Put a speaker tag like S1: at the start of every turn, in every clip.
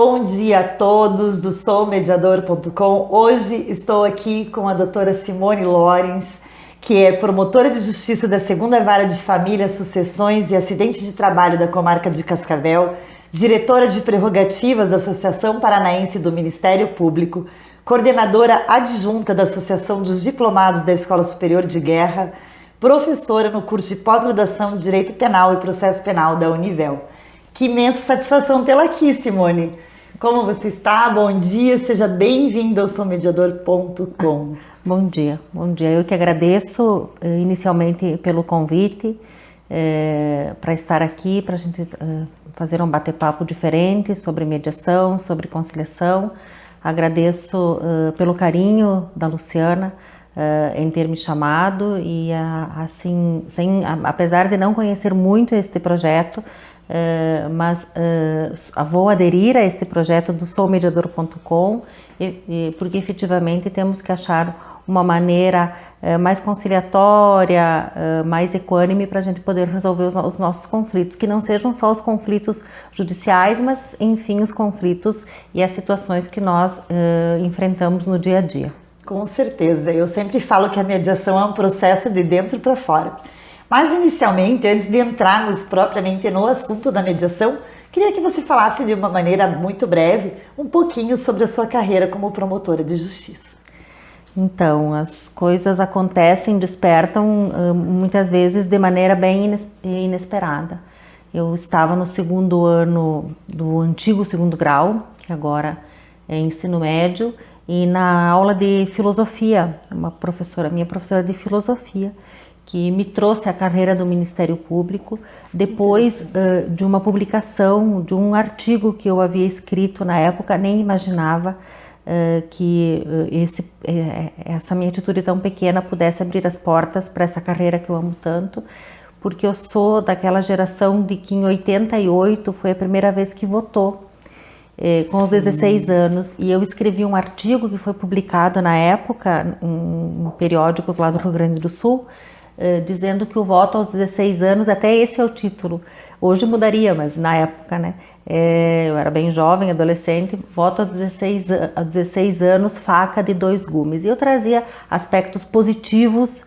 S1: Bom dia a todos do soumediador.com. Hoje estou aqui com a doutora Simone Lorenz, que é promotora de justiça da 2ª Vara de Família, Sucessões e Acidentes de Trabalho da Comarca de Cascavel, diretora de prerrogativas da Associação Paranaense do Ministério Público, coordenadora adjunta da Associação dos Diplomados da Escola Superior de Guerra, professora no curso de pós-graduação em Direito Penal e Processo Penal da Univel. Que imensa satisfação tê-la aqui, Simone. Como você está? Bom dia, seja bem-vinda ao soumediador.com.
S2: Bom dia. Eu que agradeço inicialmente pelo convite para estar aqui, para a gente fazer um bate-papo diferente sobre mediação, sobre conciliação. Agradeço pelo carinho da Luciana em ter me chamado e assim, apesar de não conhecer muito este projeto, mas vou aderir a este projeto do soumediador.com porque efetivamente temos que achar uma maneira mais conciliatória, mais equânime para a gente poder resolver os nossos conflitos, que não sejam só os conflitos judiciais, mas enfim os conflitos e as situações que nós enfrentamos no dia a dia.
S1: Com certeza, eu sempre falo que a mediação é um processo de dentro para fora. Mas inicialmente, antes de entrarmos propriamente no assunto da mediação, queria que você falasse de uma maneira muito breve um pouquinho sobre a sua carreira como promotora de justiça.
S2: Então, as coisas acontecem, despertam muitas vezes de maneira bem inesperada. Eu estava no 2º ano do antigo 2º grau, que agora é ensino médio, e na aula de filosofia, minha professora de filosofia, que me trouxe a carreira do Ministério Público, depois de uma publicação, de um artigo que eu havia escrito na época, nem imaginava que essa minha atitude tão pequena pudesse abrir as portas para essa carreira que eu amo tanto, porque eu sou daquela geração de que em 88 foi a primeira vez que votou, com os 16 anos, e eu escrevi um artigo que foi publicado na época em periódicos lá do Rio Grande do Sul, dizendo que o voto aos 16 anos, até esse é o título, hoje mudaria, mas na época, né, eu era bem jovem, adolescente, voto aos 16 anos, faca de 2 gumes, e eu trazia aspectos positivos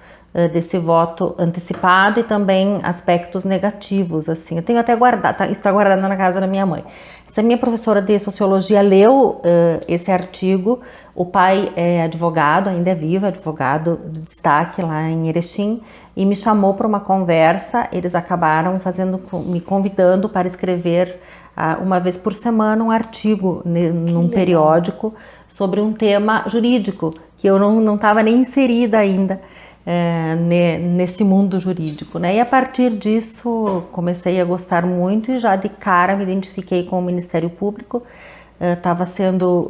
S2: desse voto antecipado e também aspectos negativos, assim, eu tenho até guardado, está guardado na casa da minha mãe. Essa minha professora de sociologia leu esse artigo, o pai é advogado, ainda é vivo, advogado de destaque lá em Erechim, e me chamou para uma conversa. Eles acabaram me convidando para escrever uma vez por semana um artigo num periódico sobre um tema jurídico, que eu não estava nem inserida ainda nesse mundo jurídico, né? E a partir disso comecei a gostar muito e já de cara me identifiquei com o Ministério Público.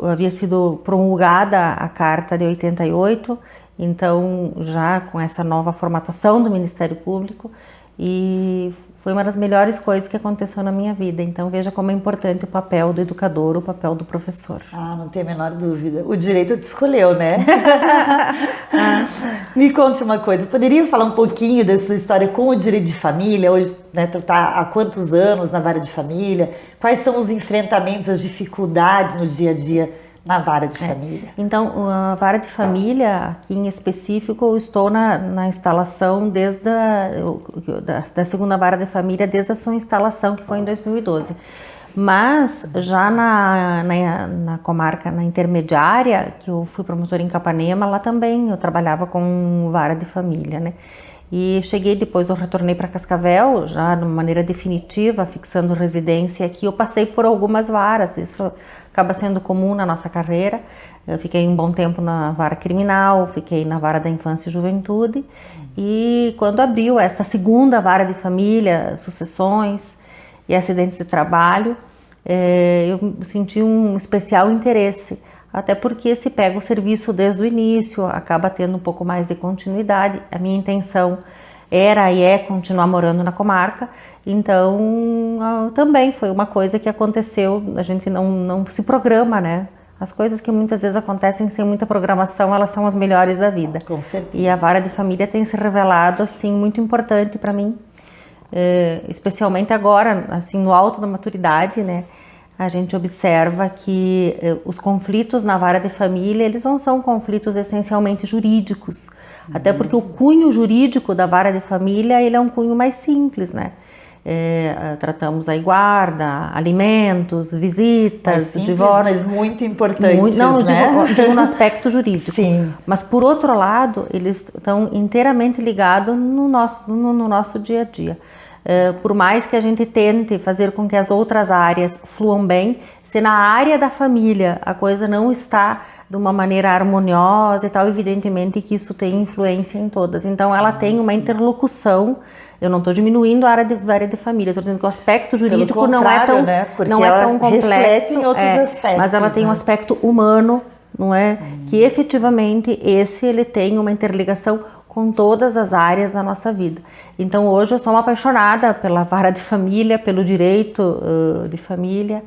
S2: Havia sido promulgada a Carta de 88, então já com essa nova formatação do Ministério Público, e foi uma das melhores coisas que aconteceu na minha vida. Então veja como é importante o papel do educador, o papel do professor.
S1: Não tem a menor dúvida. O direito te escolheu, né? Me conte uma coisa, poderia falar um pouquinho da sua história com o direito de família? Hoje, né, tu está há quantos anos na vara de família? Quais são os enfrentamentos, as dificuldades no dia a dia na vara de família?
S2: Então, a vara de família, aqui em específico, eu estou na instalação desde da 2ª Vara de Família, desde a sua instalação, que foi em 2012. Mas, já na comarca, na intermediária, que eu fui promotora em Capanema, lá também eu trabalhava com vara de família, né? E depois eu retornei para Cascavel, já de uma maneira definitiva, fixando residência aqui. Eu passei por algumas varas, isso acaba sendo comum na nossa carreira. Eu fiquei um bom tempo na vara criminal, fiquei na vara da infância e juventude. E quando abriu esta 2ª Vara de Família, sucessões e acidentes de trabalho, eu senti um especial interesse. Até porque se pega o serviço desde o início, acaba tendo um pouco mais de continuidade. A minha intenção era e é continuar morando na comarca, então também foi uma coisa que aconteceu, a gente não se programa, né? As coisas que muitas vezes acontecem sem muita programação, elas são as melhores da vida.
S1: Com certeza.
S2: E a vara de família tem se revelado assim muito importante para mim, especialmente agora, assim no alto da maturidade, né? a gente observa que os conflitos na vara de família, eles não são conflitos essencialmente jurídicos, até porque o cunho jurídico da vara de família, ele é um cunho mais simples, né? Tratamos aí guarda, alimentos, visitas, divórcio.
S1: Mas muito importantes,
S2: digo no aspecto jurídico.
S1: Sim.
S2: Mas por outro lado, eles estão inteiramente ligados no nosso dia a dia. Por mais que a gente tente fazer com que as outras áreas fluam bem, se na área da família a coisa não está de uma maneira harmoniosa e tal, evidentemente que isso tem influência em todas. Então ela tem uma interlocução. Eu não estou diminuindo a área de família, estou dizendo que o aspecto jurídico não é tão,
S1: né?
S2: não é tão complexo,
S1: em outros aspectos,
S2: mas ela tem um aspecto humano, não é? Que efetivamente ele tem uma interligação com todas as áreas da nossa vida. Então hoje eu sou uma apaixonada pela vara de família, pelo direito de família.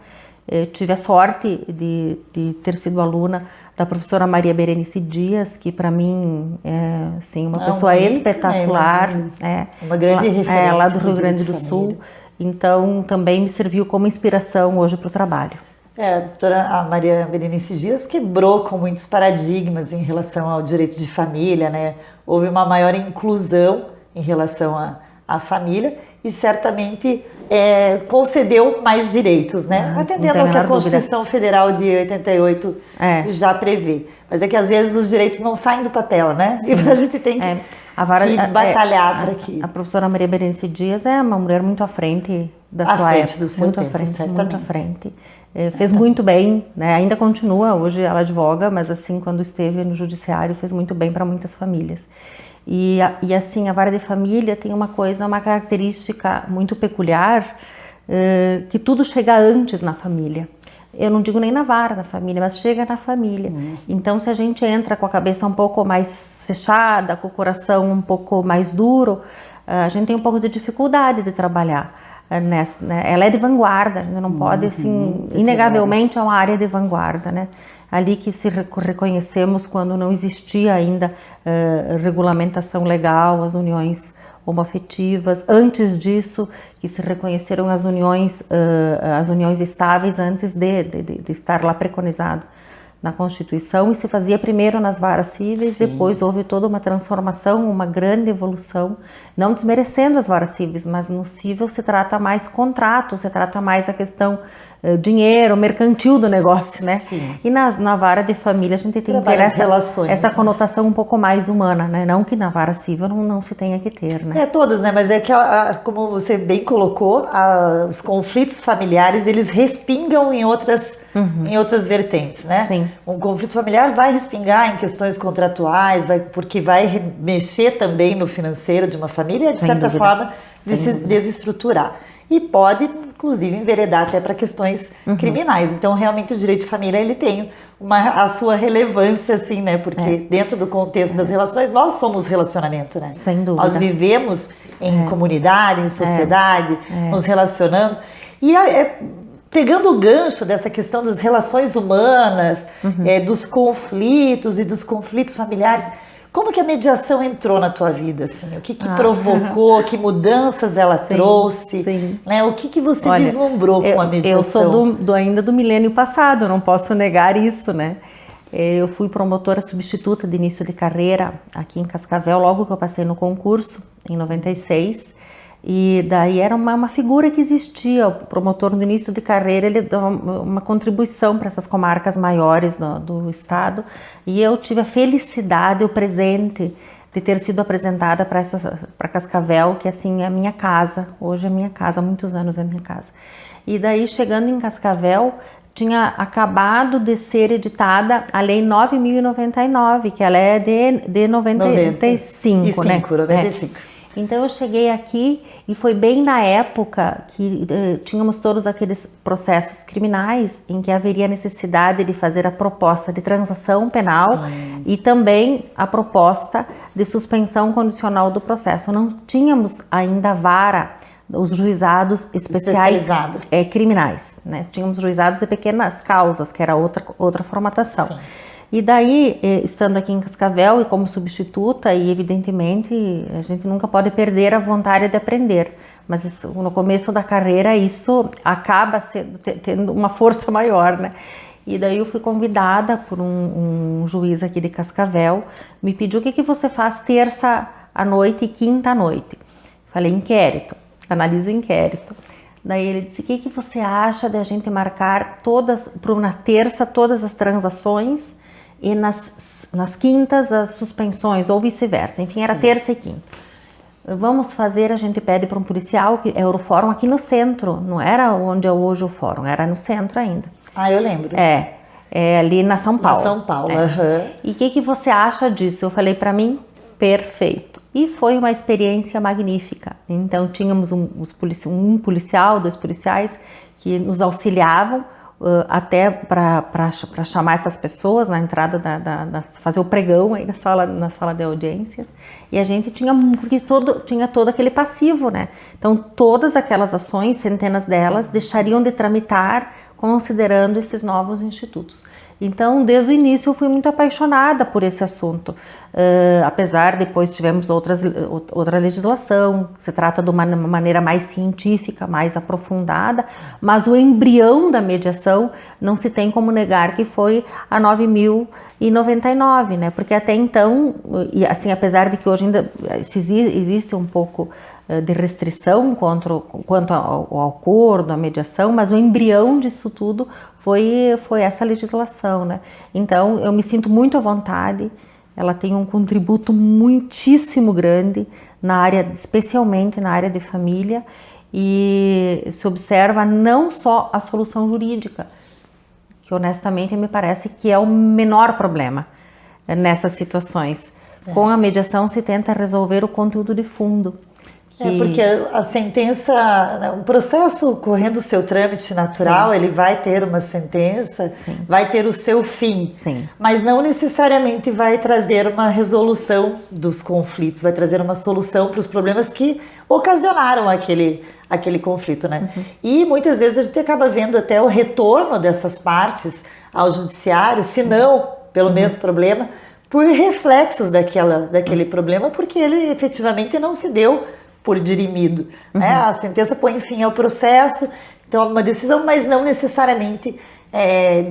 S2: Eu tive a sorte de ter sido aluna da professora Maria Berenice Dias, que para mim é assim, uma pessoa espetacular.
S1: Uma grande referência.
S2: Lá do Rio Grande do Sul. Então também me serviu como inspiração hoje para o trabalho.
S1: A doutora Maria Berenice Dias quebrou com muitos paradigmas em relação ao direito de família, né? Houve uma maior inclusão em relação à família e certamente concedeu mais direitos, né? Atendendo ao que a Constituição Federal de 88 já prevê. Mas é que às vezes os direitos não saem do papel, né?
S2: Sim.
S1: E a gente tem que batalhar para que...
S2: A professora Maria Berenice Dias é uma mulher muito à frente da sua época.
S1: Do seu
S2: muito
S1: tempo,
S2: à frente,
S1: certamente.
S2: muito à frente. Fez muito bem, né? Ainda continua, hoje ela advoga, mas assim, quando esteve no judiciário, fez muito bem para muitas famílias. E assim, a vara de família tem uma característica muito peculiar, que tudo chega antes na família. Eu não digo nem na vara da família, mas chega na família. Então, se a gente entra com a cabeça um pouco mais fechada, com o coração um pouco mais duro, a gente tem um pouco de dificuldade de trabalhar. Ela é de vanguarda, não pode, assim, inegavelmente é uma área de vanguarda, né? Ali que se reconhecemos quando não existia ainda regulamentação legal, as uniões homoafetivas. Antes disso, que se reconheceram as uniões estáveis antes de estar lá preconizado na Constituição, e se fazia primeiro nas varas cíveis. Sim. Depois houve toda uma transformação, uma grande evolução, não desmerecendo as varas cíveis, mas no cível se trata mais contrato, se trata mais a questão dinheiro, mercantil do negócio, né?
S1: Sim.
S2: E na vara de família a gente tem que ter essa conotação um pouco mais humana, né? Não que na vara civil não se tenha que ter, né?
S1: Todas, né? Mas é que, como você bem colocou, os conflitos familiares, eles respingam em outras vertentes, né?
S2: Sim.
S1: Um conflito familiar vai respingar em questões contratuais, porque vai mexer também no financeiro de uma família, de certa forma, desestruturar. E pode, inclusive, enveredar até para questões criminais. Então, realmente, o direito de família, ele tem a sua relevância, assim, né? Porque dentro do contexto das relações, nós somos relacionamento, né?
S2: Sem dúvida.
S1: Nós vivemos em comunidade, em sociedade, nos relacionando. E pegando o gancho dessa questão das relações humanas, dos conflitos e dos conflitos familiares, como que a mediação entrou na tua vida, assim? O que provocou, que mudanças ela trouxe, né? O que você vislumbrou com a mediação?
S2: Eu sou ainda do milênio passado, não posso negar isso, né? Eu fui promotora substituta de início de carreira aqui em Cascavel, logo que eu passei no concurso, em 96. E daí era uma figura que existia, o promotor no início de carreira, ele dava uma contribuição para essas comarcas maiores do estado, e eu tive a felicidade, o presente de ter sido apresentada para Cascavel, que assim é a minha casa, hoje é minha casa, há muitos anos é minha casa. E daí, chegando em Cascavel, tinha acabado de ser editada a Lei 9.099, que ela é de 95, né?
S1: 95.
S2: Então eu cheguei aqui e foi bem na época que tínhamos todos aqueles processos criminais em que haveria necessidade de fazer a proposta de transação penal e também a proposta de suspensão condicional do processo. Não tínhamos ainda vara, os juizados especiais criminais, né? Tínhamos juizados de pequenas causas, que era outra formatação. Sim. E daí, estando aqui em Cascavel e como substituta, e evidentemente a gente nunca pode perder a vontade de aprender, mas isso, no começo da carreira isso acaba tendo uma força maior, né? E daí eu fui convidada por um juiz aqui de Cascavel, me pediu o que você faz terça à noite e quinta à noite. Falei, inquérito, analiso inquérito. Daí ele disse, o que você acha de a gente marcar na terça todas as transações e nas quintas as suspensões, ou vice-versa. Enfim, era terça e quinta. Vamos fazer, a gente pede para um policial, que era o fórum aqui no centro, não era onde é hoje o fórum, era no centro ainda.
S1: Ah, eu lembro.
S2: Ali na São Paulo.
S1: Na São Paulo, aham.
S2: E o que você acha disso? Eu falei, para mim, perfeito. E foi uma experiência magnífica. Então, tínhamos um policial, 2 policiais, que nos auxiliavam até para chamar essas pessoas na entrada, fazer o pregão aí na sala de audiências. E a gente tinha todo aquele passivo, né? Então, todas aquelas ações, centenas delas, deixariam de tramitar considerando esses novos institutos. Então, desde o início, eu fui muito apaixonada por esse assunto. Apesar, depois tivemos outra legislação, se trata de uma maneira mais científica, mais aprofundada, mas o embrião da mediação não se tem como negar que foi a 9.099, né? Porque até então, e assim, apesar de que hoje ainda existe um pouco de restrição quanto ao acordo, à mediação, mas o embrião disso tudo foi essa legislação, né? Então, eu me sinto muito à vontade, ela tem um contributo muitíssimo grande especialmente na área de família, e se observa não só a solução jurídica, que honestamente me parece que é o menor problema nessas situações. Com a mediação se tenta resolver o conteúdo de fundo.
S1: Porque a sentença, o processo correndo o seu trâmite natural, ele vai ter uma sentença, vai ter o seu fim, mas não necessariamente vai trazer uma resolução dos conflitos, vai trazer uma solução para os problemas que ocasionaram aquele conflito, né? E muitas vezes a gente acaba vendo até o retorno dessas partes ao judiciário, se não pelo mesmo problema, por reflexos daquele problema, porque ele efetivamente não se deu por dirimido, né? A sentença põe fim ao processo, então é uma decisão, mas não necessariamente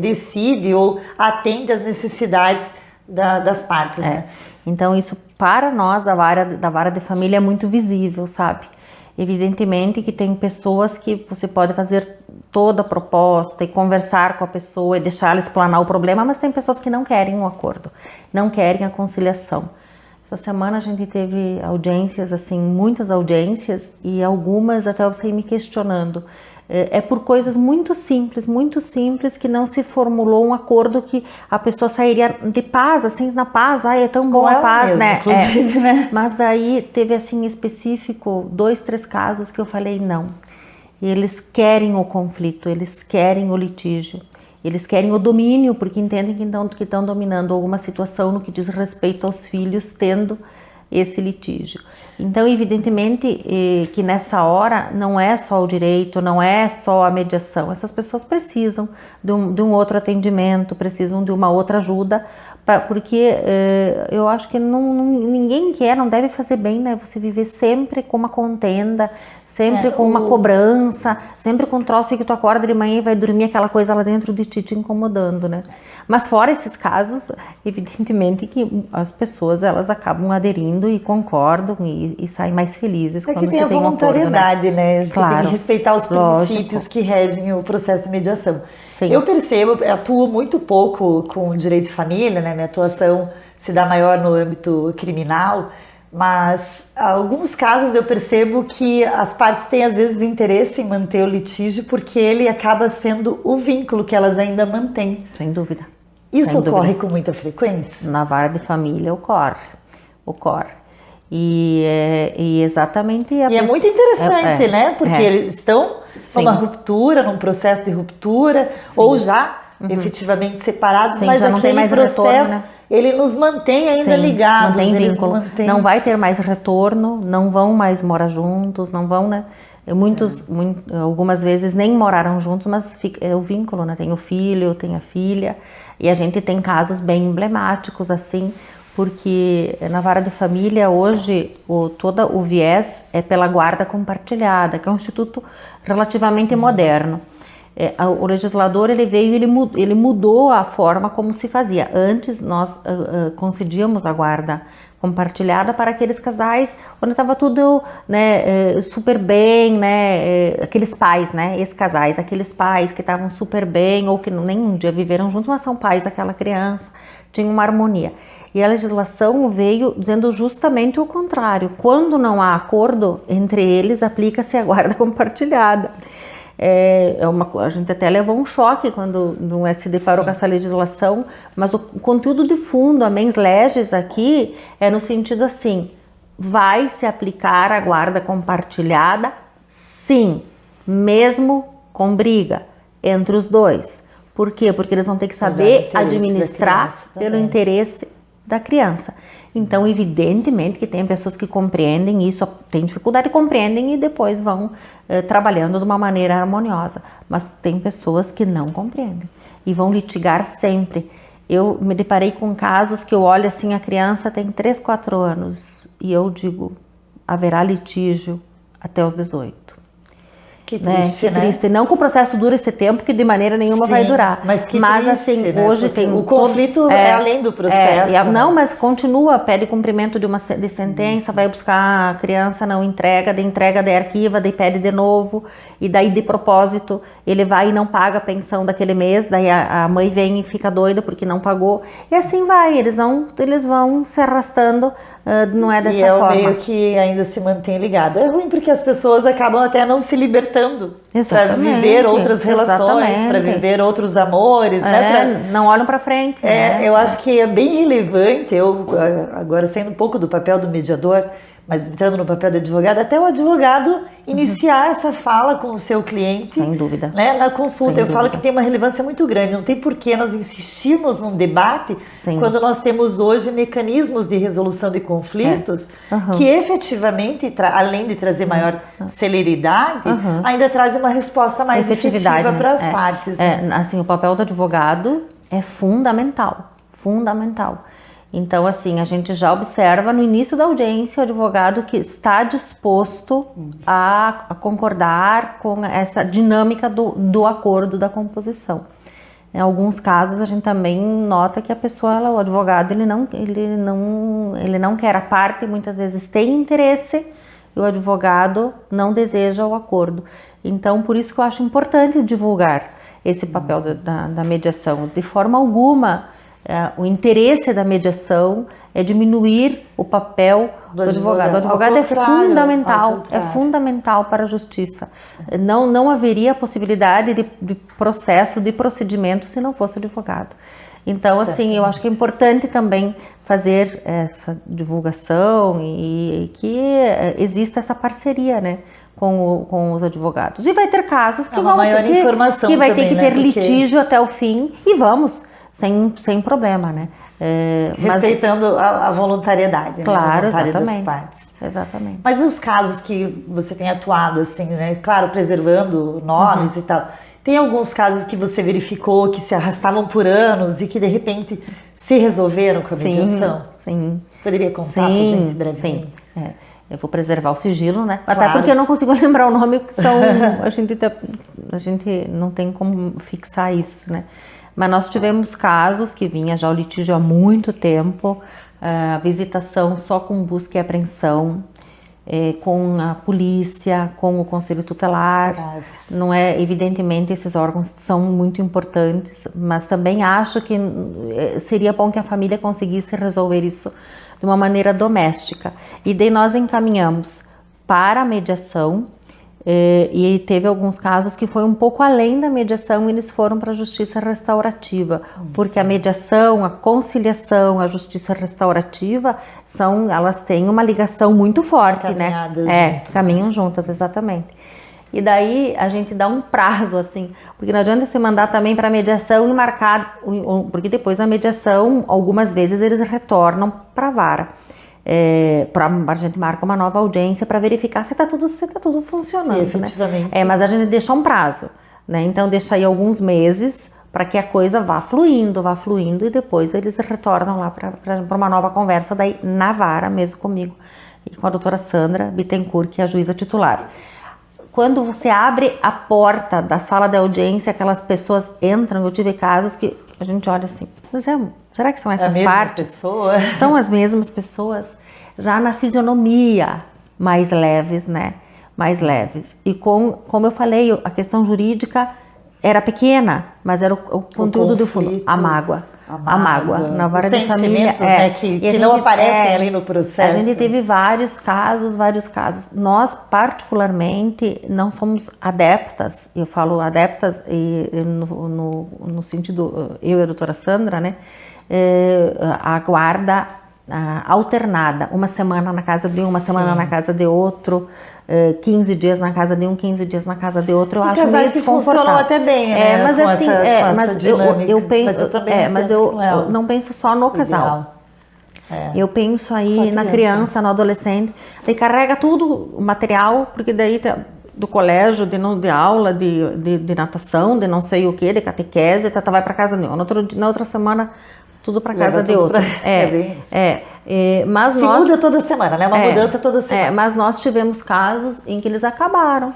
S1: decide ou atende às necessidades das partes, né?
S2: Então isso para nós da vara de família é muito visível, sabe? Evidentemente que tem pessoas que você pode fazer toda a proposta e conversar com a pessoa e deixar ela explanar o problema, mas tem pessoas que não querem um acordo, não querem a conciliação. Essa semana a gente teve audiências, assim, muitas audiências, e algumas até eu saí me questionando. É por coisas muito simples, que não se formulou um acordo que a pessoa sairia de paz, assim, na paz. Ai, é tão bom a paz, mesmo, né?
S1: Inclusive, né?
S2: Mas daí teve, assim, específico, 2, 3 casos que eu falei não. Eles querem o conflito, eles querem o litígio. Eles querem o domínio, porque entendem que estão dominando alguma situação no que diz respeito aos filhos, tendo esse litígio. Então, evidentemente que nessa hora não é só o direito, não é só a mediação. Essas pessoas precisam de um outro atendimento, precisam de uma outra ajuda, porque eu acho que ninguém quer, não deve fazer bem, né? Você viver sempre com uma contenda, sempre com uma cobrança, sempre com um troço que tu acorda de manhã e vai dormir aquela coisa lá dentro de ti te incomodando, né? Mas fora esses casos, evidentemente que as pessoas elas acabam aderindo e concordam e saem mais felizes quando você tem um acordo, né?
S1: Voluntariedade, né? A gente
S2: Claro,
S1: tem que respeitar os princípios que regem o processo de mediação.
S2: Sim.
S1: Eu percebo, eu atuo muito pouco com o direito de família, né? Minha atuação se dá maior no âmbito criminal, mas em alguns casos eu percebo que as partes têm às vezes interesse em manter o litígio porque ele acaba sendo o vínculo que elas ainda mantêm.
S2: Sem dúvida.
S1: Isso ocorre com muita frequência?
S2: Na vara de família ocorre. E exatamente...
S1: E é muito interessante, né? Porque eles estão numa ruptura, num processo de ruptura, ou já efetivamente separados,
S2: Sim,
S1: mas
S2: já não tem
S1: aquele
S2: mais
S1: processo
S2: retorno, né?
S1: ele nos mantém ainda ligados.
S2: Mantém vínculo. Não vai ter mais retorno, não vão mais morar juntos, não vão, né? Algumas vezes nem moraram juntos, mas é o vínculo, né? Tem o filho, tem a filha, e a gente tem casos bem emblemáticos assim, porque na vara de família hoje todo o viés é pela guarda compartilhada, que é um instituto relativamente moderno. O legislador ele veio e ele mudou a forma como se fazia. Antes nós concedíamos a guarda compartilhada para aqueles casais onde estava tudo, né, super bem, né, aqueles pais, né, ex-casais, aqueles pais que estavam super bem ou que nem um dia viveram juntos, mas são pais daquela criança, tinha uma harmonia. E a legislação veio dizendo justamente o contrário. Quando não há acordo entre eles, aplica-se a guarda compartilhada. A gente até levou um choque quando não se deparou com essa legislação, mas o conteúdo de fundo, a mens legis aqui, é no sentido assim, vai se aplicar a guarda compartilhada, sim, mesmo com briga entre os dois. Por quê? Porque eles vão ter que saber administrar pelo interesse da criança. Então, evidentemente que tem pessoas que compreendem isso, tem dificuldade, compreendem e depois vão trabalhando de uma maneira harmoniosa. Mas tem pessoas que não compreendem e vão litigar sempre. Eu me deparei com casos que eu olho assim, a criança tem 3, 4 anos e eu digo, haverá litígio até os 18.
S1: Que triste,
S2: né? Que triste. Não que o processo dure esse tempo, que de maneira nenhuma vai durar.
S1: Mas que
S2: triste,
S1: assim,
S2: né? Hoje tem
S1: o conflito é além do processo.
S2: Não, mas continua, pede cumprimento de sentença, vai buscar a criança, não entrega, daí arquiva, daí pede de novo, e daí de propósito ele vai e não paga a pensão daquele mês, daí a mãe vem e fica doida porque não pagou, e assim vai, eles vão se arrastando, não é dessa forma.
S1: E é o meio que ainda se mantém ligado. É ruim porque as pessoas acabam até não se libertando para viver outras relações, para viver outros amores, né?
S2: Não olham para frente.
S1: Eu acho que é bem relevante, eu agora saindo um pouco do papel do mediador, mas entrando no papel do advogado, até o advogado iniciar essa fala com o seu cliente.
S2: Sem dúvida.
S1: Né, na consulta. Eu falo que tem uma relevância muito grande. Não tem por que nós insistirmos num debate quando nós temos hoje mecanismos de resolução de conflitos que efetivamente, além de trazer maior celeridade, ainda traz uma resposta mais efetiva para as partes.
S2: Assim, o papel do advogado é fundamental. Fundamental. Então, assim, a gente já observa no início da audiência o advogado que está disposto a concordar com essa dinâmica do acordo, da composição. Em alguns casos, a gente também nota que a pessoa, o advogado, ele não quer a parte, muitas vezes tem interesse e o advogado não deseja o acordo. Então, por isso que eu acho importante divulgar esse papel da mediação. De forma alguma, o interesse da mediação é diminuir o papel do advogado. O advogado é fundamental para a justiça. Não haveria possibilidade de processo, de procedimento se não fosse o advogado. Então, assim, eu acho que é importante também fazer essa divulgação e que exista essa parceria, né, com os advogados. E vai ter casos que vai ter que ter litígio até o fim e vamos. Sem problema, né?
S1: Respeitando a voluntariedade,
S2: claro,
S1: né? A vontade das partes.
S2: Exatamente.
S1: Mas nos casos que você tem atuado, assim, né? Claro, preservando nomes e tal, tem alguns casos que você verificou que se arrastavam por anos e que de repente se resolveram com a mediação?
S2: Sim.
S1: Poderia contar pra gente brevemente?
S2: Sim. Eu vou preservar o sigilo, né? Até porque eu não consigo lembrar o nome, que são. a gente não tem como fixar isso, né? Mas nós tivemos casos que vinha já o litígio há muito tempo, a visitação só com busca e apreensão, com a polícia, com o conselho tutelar. Graves. Não é, evidentemente esses órgãos são muito importantes, mas também acho que seria bom que a família conseguisse resolver isso de uma maneira doméstica. E daí nós encaminhamos para a mediação. E teve alguns casos que foi um pouco além da mediação e eles foram para a justiça restaurativa, porque a mediação, a conciliação, a justiça restaurativa elas têm uma ligação muito forte, né?
S1: Juntos,
S2: caminham juntas, exatamente. E daí a gente dá um prazo, assim, porque não adianta você mandar também para mediação e marcar, porque depois da mediação, algumas vezes eles retornam para a vara. A gente marca uma nova audiência para verificar se está tudo funcionando. Sim,
S1: efetivamente.
S2: Né? Mas a gente deixa um prazo, né? Então deixa aí alguns meses para que a coisa vá fluindo e depois eles retornam lá para uma nova conversa daí na vara mesmo comigo e com a doutora Sandra Bittencourt, que é a juíza titular. Quando você abre a porta da sala de audiência, aquelas pessoas entram, eu tive casos que a gente olha assim, será que são essas partes?
S1: Pessoa?
S2: São as mesmas pessoas, já na fisionomia, mais leves, né? Mais leves. E como eu falei, a questão jurídica era pequena, mas era o conteúdo do fundo. A mágoa. Na vara de família.
S1: Né, que não aparecem ali no processo.
S2: A gente teve vários casos. Nós, particularmente, não somos adeptas, eu falo adeptas no sentido, eu e a doutora Sandra, né? A guarda alternada, uma semana na casa de um, uma semana na casa de outro, 15 dias na casa de um, 15 dias na casa de outro, eu acho meio
S1: que funcionam até bem, né?
S2: Mas
S1: com
S2: assim,
S1: essa dinâmica.
S2: eu penso,
S1: mas eu também
S2: não penso só no casal. Eu penso aí na criança, no adolescente, daí carrega tudo o material, porque daí do colégio, de aula, de natação, de não sei o que, de catequese, vai para casa de um. Na outra semana, tudo para casa de outro. Mas
S1: muda toda semana, né? Uma mudança toda semana.
S2: Mas nós tivemos casos em que eles acabaram,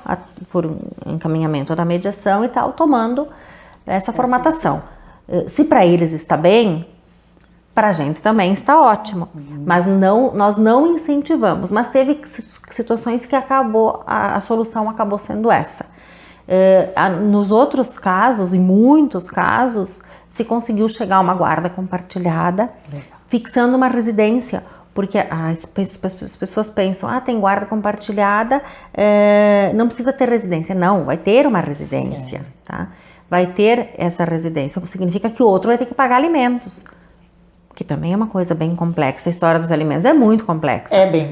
S2: por encaminhamento da mediação e tal, tomando essa formatação. Se para eles está bem, para a gente também está ótimo. Mas nós não incentivamos. Mas teve situações que a solução acabou sendo essa. Nos outros casos, em muitos casos, se conseguiu chegar a uma guarda compartilhada, fixando uma residência, porque as pessoas pensam, tem guarda compartilhada, não precisa ter residência. Não, vai ter uma residência, tá? Vai ter essa residência, significa que o outro vai ter que pagar alimentos, que também é uma coisa bem complexa. A história dos alimentos é muito complexa.
S1: É bem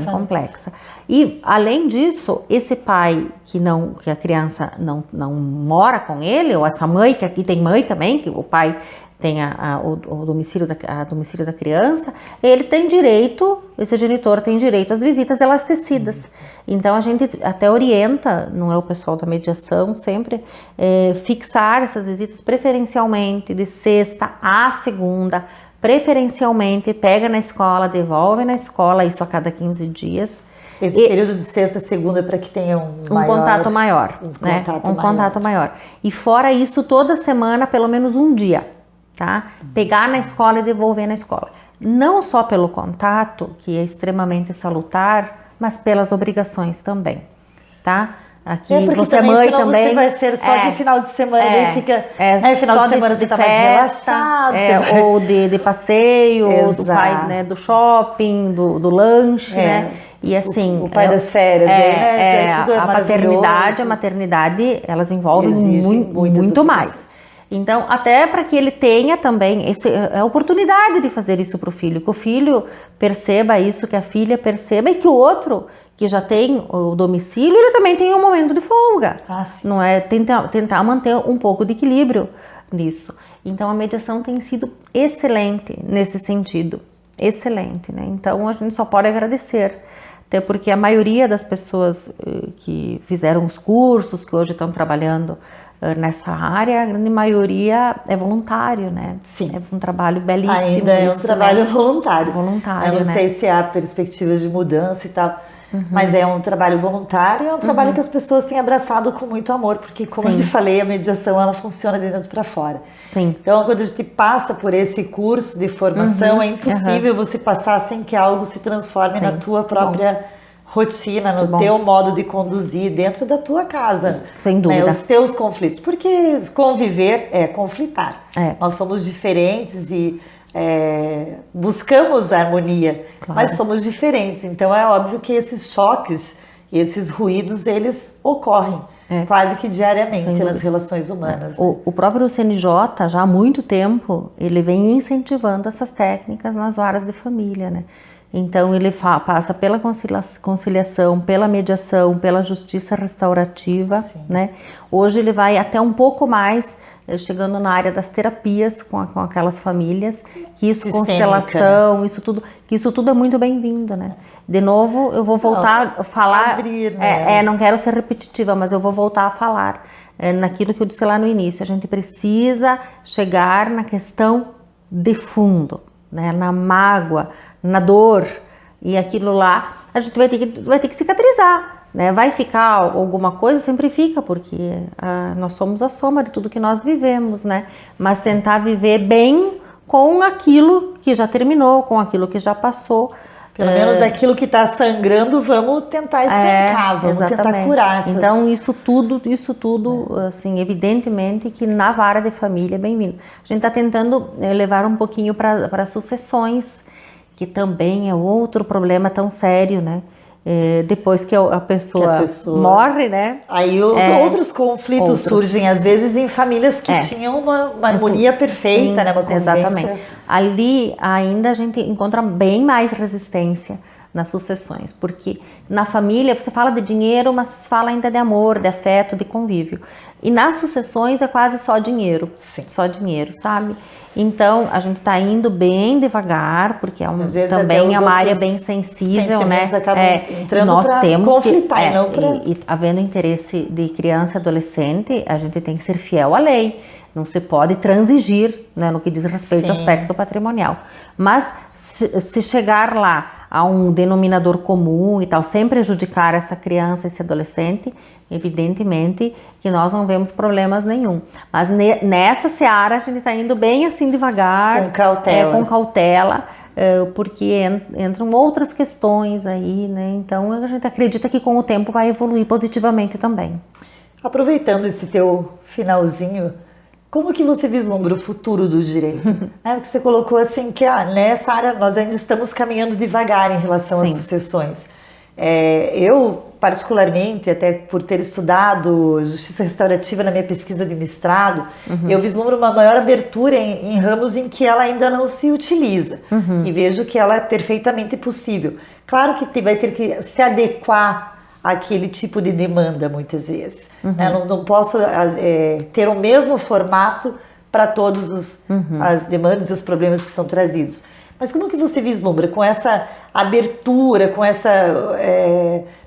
S1: complexa.
S2: E, além disso, esse pai que a criança não mora com ele, ou essa mãe, que aqui tem mãe também, que o pai tem o domicílio da criança, ele tem direito, esse genitor tem direito às visitas elastecidas. Então, a gente até orienta, não é o pessoal da mediação, sempre, fixar essas visitas preferencialmente de sexta a segunda, preferencialmente pega na escola, devolve na escola, isso a cada 15 dias.
S1: Esse período de sexta a segunda para que tenha um
S2: contato maior, né? Contato maior. E fora isso, toda semana, pelo menos um dia, tá? Pegar na escola e devolver na escola. Não só pelo contato, que é extremamente salutar, mas pelas obrigações também, tá? Aqui
S1: porque
S2: você é mãe também.
S1: Você vai ser só de final de semana, daí fica. Final de semana você está mais relaxado.
S2: Ou de passeio, ou do pai, né, do shopping, do lanche, né? E assim.
S1: O pai das férias, tudo
S2: a paternidade, a maternidade, elas envolvem muito mais. Então, até para que ele tenha também a oportunidade de fazer isso para o filho, que o filho perceba isso, que a filha perceba, e que o outro, que já tem o domicílio, ele também tem um momento de folga. Não é tentar manter um pouco de equilíbrio nisso. Então, a mediação tem sido excelente nesse sentido. Excelente, né? Então, a gente só pode agradecer. Até porque a maioria das pessoas que fizeram os cursos, que hoje estão trabalhando nessa área, a grande maioria é voluntário, né?
S1: Sim.
S2: É um trabalho belíssimo.
S1: Ainda é um trabalho voluntário.
S2: Eu
S1: não sei se há perspectivas de mudança e tal, mas é um trabalho voluntário e é um trabalho que as pessoas têm abraçado com muito amor, porque, como eu te falei, a mediação ela funciona de dentro para fora.
S2: Sim.
S1: Então, quando a gente passa por esse curso de formação, é impossível você passar sem que algo se transforme na tua própria rotina, no teu modo de conduzir dentro da tua casa.
S2: Sem dúvida.
S1: Os teus conflitos. Porque conviver é conflitar. Nós somos diferentes e buscamos a harmonia, mas somos diferentes. Então é óbvio que esses choques, esses ruídos, eles ocorrem quase que diariamente nas relações humanas.
S2: O próprio CNJ, já há muito tempo, ele vem incentivando essas técnicas nas varas de família, né? Então ele passa pela conciliação, pela mediação, pela justiça restaurativa, né? Hoje ele vai até um pouco mais, chegando na área das terapias com aquelas famílias, que isso, constelação, né? isso tudo é muito bem-vindo, né? De novo, eu vou voltar a falar, né? Não quero ser repetitiva, mas eu vou voltar a falar naquilo que eu disse lá no início. A gente precisa chegar na questão de fundo, né? Na mágoa, na dor, e aquilo lá a gente vai ter que cicatrizar. Né? Vai ficar alguma coisa? Sempre fica, porque nós somos a soma de tudo que nós vivemos, né? Mas tentar viver bem com aquilo que já terminou, com aquilo que já passou.
S1: Pelo menos aquilo que está sangrando, vamos tentar estancar, vamos tentar curar.
S2: Então isso tudo, assim, evidentemente que na vara de família é bem-vindo. A gente está tentando levar um pouquinho para sucessões, que também é outro problema tão sério, né? Depois que a pessoa morre, né?
S1: Aí outros conflitos surgem, às vezes, em famílias que tinham uma harmonia perfeita, né? Uma convivência.
S2: Exatamente. Ali ainda a gente encontra bem mais resistência nas sucessões, porque na família você fala de dinheiro, mas fala ainda de amor, de afeto, de convívio. E nas sucessões é quase só dinheiro, só dinheiro, sabe? Então, a gente está indo bem devagar, porque também é uma área bem sensível, né?
S1: Nós temos conflitar,
S2: e havendo interesse de criança e adolescente, a gente tem que ser fiel à lei. Não se pode transigir, né, no que diz respeito ao aspecto patrimonial. Mas se chegar lá a um denominador comum e tal, sem prejudicar essa criança, esse adolescente, evidentemente que nós não vemos problemas nenhum. Mas nessa seara a gente está indo bem assim devagar, com cautela, porque entram outras questões aí, né? Então a gente acredita que com o tempo vai evoluir positivamente também.
S1: Aproveitando esse teu finalzinho, como que você vislumbra o futuro do direito? Porque você colocou assim que nessa área nós ainda estamos caminhando devagar em relação às sucessões. Eu, particularmente, até por ter estudado justiça restaurativa na minha pesquisa de mestrado, eu vislumbro uma maior abertura em ramos em que ela ainda não se utiliza. E vejo que ela é perfeitamente possível. Claro que vai ter que se adequar àquele tipo de demanda, muitas vezes. Né? Não posso ter o mesmo formato para todos as demandas e os problemas que são trazidos. Mas como que você vislumbra com essa abertura, com esse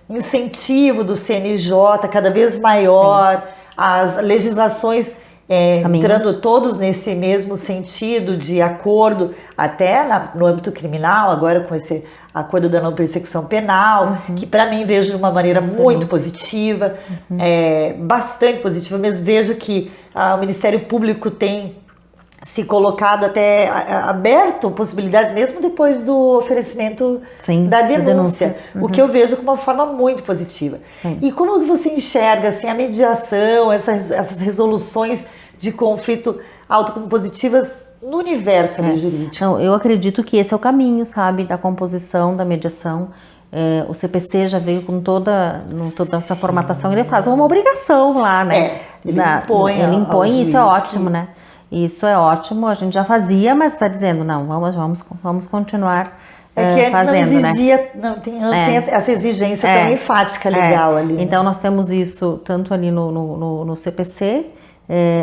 S1: incentivo do CNJ cada vez maior, as legislações entrando todos nesse mesmo sentido de acordo, até no âmbito criminal, agora com esse acordo da não persecução penal, que para mim vejo de uma maneira muito positiva, bastante positiva, mesmo vejo que o Ministério Público tem se colocado até aberto possibilidades mesmo depois do oferecimento da denúncia, o que eu vejo como uma forma muito positiva. E como que você enxerga assim, a mediação, essas resoluções de conflito autocompositivas no universo jurídico?
S2: Não, eu acredito que esse é o caminho, sabe, da composição, da mediação. O CPC já veio com toda essa formatação, ele faz uma obrigação lá, né?
S1: Ele impõe
S2: isso é ótimo, né? Isso é ótimo, a gente já fazia, mas está dizendo, não, vamos continuar
S1: que antes
S2: fazendo,
S1: não existia, não tinha essa exigência tão enfática, legal ali. Né?
S2: Então nós temos isso tanto ali no CPC,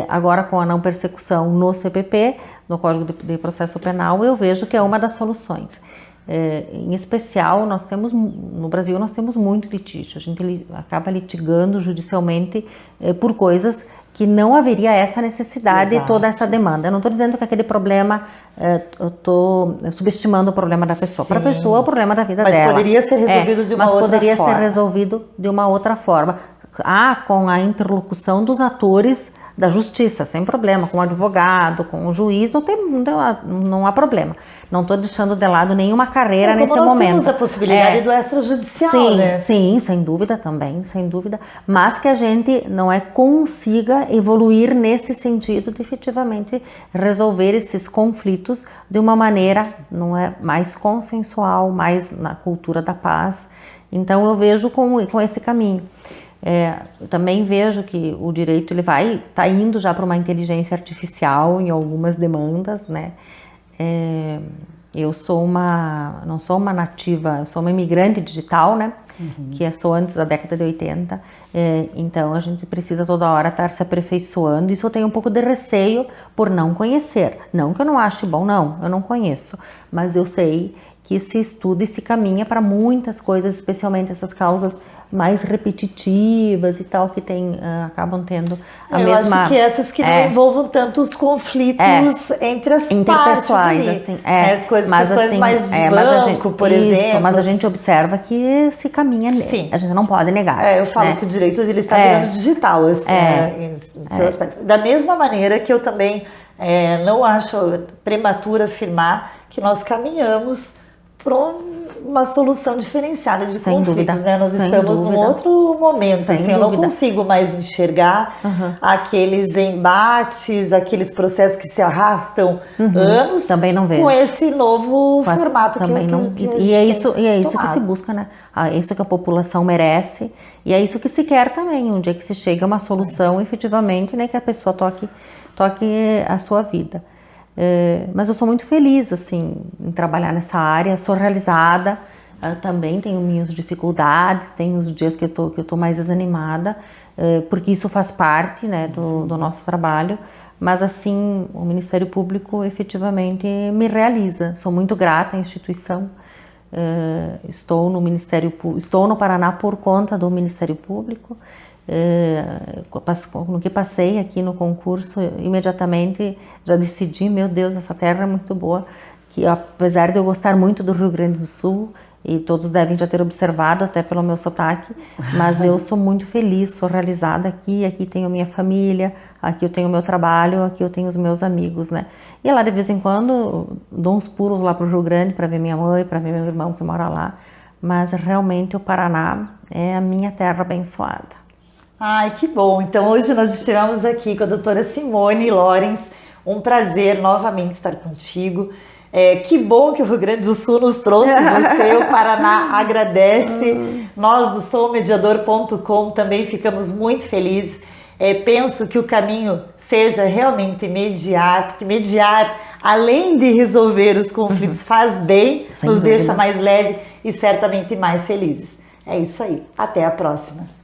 S2: agora com a não persecução no CPP, no Código de Processo Penal, eu vejo que é uma das soluções. Em especial, no Brasil nós temos muito litígio, a gente acaba litigando judicialmente por coisas que não haveria essa necessidade e toda essa demanda. Eu não estou dizendo que aquele problema, eu estou subestimando o problema da pessoa. Para a pessoa, é o problema da vida dela.
S1: Mas poderia ser resolvido de uma outra forma.
S2: Mas poderia ser resolvido de uma outra forma. Com a interlocução dos atores da justiça, sem problema, com o advogado, com o juiz, não há problema. Não estou deixando de lado nenhuma carreira nesse momento. Nós temos
S1: a possibilidade do extrajudicial, né?
S2: Sim, sem dúvida também, sem dúvida. Mas que a gente consiga evoluir nesse sentido de efetivamente resolver esses conflitos de uma maneira mais consensual, mais na cultura da paz. Então eu vejo com esse caminho. Eu também vejo que o direito está indo já para uma inteligência artificial em algumas demandas, né? Eu não sou uma nativa, eu sou uma imigrante digital, né? Que sou antes da década de 80. Então a gente precisa toda hora estar se aperfeiçoando. Isso eu tenho um pouco de receio por não conhecer. Não que eu não ache bom, não, eu não conheço. Mas eu sei que se estuda e se caminha para muitas coisas, especialmente essas causas mais repetitivas e tal, que acabam tendo a mesma...
S1: Eu acho que essas que não envolvam tanto os conflitos entre as partes ali.
S2: Assim,
S1: questões
S2: assim,
S1: mais de banco, por exemplo.
S2: Mas a gente observa que se caminha,
S1: sim.
S2: A gente não pode negar.
S1: Eu falo que o direito ele está virando digital, assim, em seus aspectos. Da mesma maneira que eu também não acho prematuro afirmar que nós caminhamos para uma solução diferenciada de conflitos, né? Nós estamos num outro momento, assim, eu não consigo mais enxergar aqueles embates, aqueles processos que se arrastam anos.
S2: Também não vejo.
S1: Com esse novo formato
S2: também
S1: e
S2: é isso que se busca, né? É isso que a população merece e é isso que se quer também, um dia que se chega a uma solução efetivamente, né, que a pessoa toque a sua vida. Mas eu sou muito feliz, assim, em trabalhar nessa área, sou realizada, também tenho minhas dificuldades, tenho os dias que eu tô mais desanimada, porque isso faz parte, né, do nosso trabalho, mas assim, o Ministério Público efetivamente me realiza, sou muito grata à instituição, estou no Paraná por conta do Ministério Público. No que passei aqui no concurso, imediatamente já decidi, meu Deus, essa terra é muito boa, que apesar de eu gostar muito do Rio Grande do Sul, e todos devem já ter observado até pelo meu sotaque, mas eu sou muito feliz, sou realizada aqui tenho minha família, aqui eu tenho meu trabalho, aqui eu tenho os meus amigos, né? E lá de vez em quando dou uns pulos lá pro Rio Grande para ver minha mãe, para ver meu irmão que mora lá, mas realmente o Paraná é a minha terra abençoada.
S1: Ai, que bom! Então hoje nós estivemos aqui com a doutora Simone Lorenz, um prazer novamente estar contigo. Que bom que o Rio Grande do Sul nos trouxe você, o Paraná agradece. Nós do soumediador.com também ficamos muito felizes. Penso que o caminho seja realmente mediar, porque mediar, além de resolver os conflitos, faz bem, nos deixa mais leve e certamente mais felizes. É isso aí. Até a próxima.